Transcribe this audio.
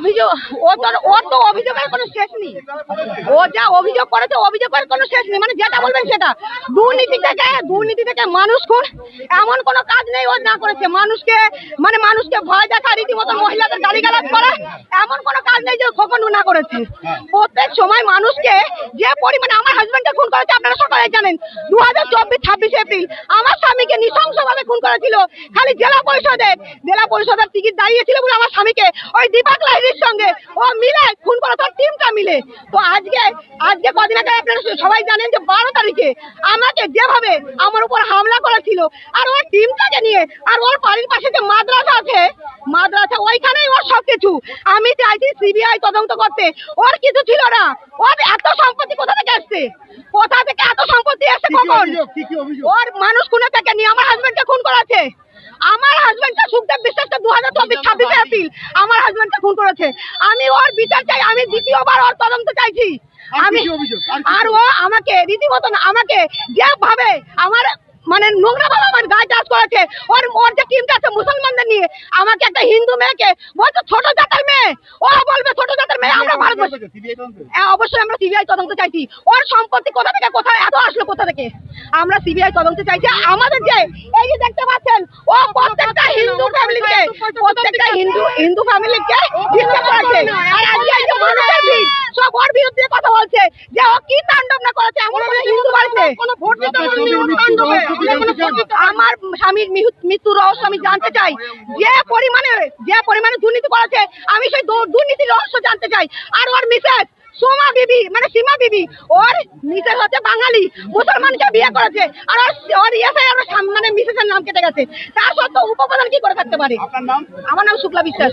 অভিযোগ ওর তো অভিযোগের কোনো শেষ নেই। ও যা অভিযোগ করেছে অভিযোগের কোনো শেষ নেই, মানে যেটা বলবেন সেটা। দুর্নীতি থেকে মানুষ খুন, এমন কোনো কাজ নেই ও না করেছে। মানুষকে ভয় দেখা, রীতিমতো মহিলাদের গালিগালাজ করা, এমন কোনো কাজ নেই যে খোকন না করেছে। প্রত্যেক সময় মানুষকে যে পরিমাণে আমার হাজবেন্ডকে খুন করেছে আপনারা সবাই জানেন। 2024-26 এপ্রিল আমার স্বামীকে নৃশংসভাবে খুন করেছিল। খালি জেলা পরিষদের টিকিট দাঁড়িয়েছিল বলে আমার স্বামীকে ওই দীপক লাহিড়ীর সঙ্গে ও মিলে খুন করেছে, টিমটা মিলে। তো আজকে কদিন আগে আপনারা সবাই জানেন যে 12 তারিখে আমাকে যেভাবে আমার উপর হামলা করেছিল, আর ওর টিমটাকে নিয়ে, আর ওর বাড়ির পাশে যে মাদ্রাসা ওইখানেই ওর সবকিছু। আমি চাইছি সিবিআই তদন্ত করতে। ওর কিছু ছিল না, ওর এত সম্পত্তি কোথা থেকে আসছে? এত সম্পত্তি আসছে কখন? ওর মানুষ খুনের থেকে নিয়ে আমার হাজবেন্ডকে খুন করেছে। আমার হাজবেন্ডকে সুখদেব বিশ্বাসকে 2024-26 এপ্রিল আমার হাজবেন্ডকে খুন করেছে। আমি ওর বিচার চাই, আমি দ্বিতীয়বার ওর তদন্ত চাইছি। আর ও আমাকে রীতিমতো আমাকে যেভাবে আমার নোংরা ভাবে আমার গায়ে টাচ করেছে। ওর যে টিমটা আছে মুসলমানদের নিয়ে, আমাকে একটা হিন্দু মেয়েকে বলছে ছোট জাতের মেয়ে। ও বলবে ছোট জাতের মেয়ে। আমরা ভারতবর্ষ অবশ্যই আমরা সিবিআই তদন্ত চাইছি। ওর সম্পত্তি কোথায় এত আসলো কোথা থেকে? আমরা সিবিআই তদন্ত চাইছি। আমাদের যে এই যে দেখতে পাচ্ছেন, ও প্রত্যেকটা হিন্দু ফ্যামিলিকে ডিস্টার্ব করেছে। আর আজকে এই যে মানুষের ভিড় সব ওর বিরুদ্ধে কথা বলছে যে ও কি তাণ্ডব না করেছে এমন কোনো হিন্দু বাড়িতে। আমার স্বামীর মৃত্যুর রহস্য আমি জানতে চাই। যে পরিমাণে দুর্নীতি করেছে আমি সেই দুর্নীতির রহস্য জানতে চাই। আর ওর মিসেস সীমা বিবি, ওর মিসেস হচ্ছে বাঙালি, মুসলমানকে বিয়ে করেছে। আর ওর মিসেসের নাম কেটে গেছে। তা সত্ত্বেও উপপ্রধান কি করে থাকতে পারে? আমার নাম শুক্লা বিশ্বাস।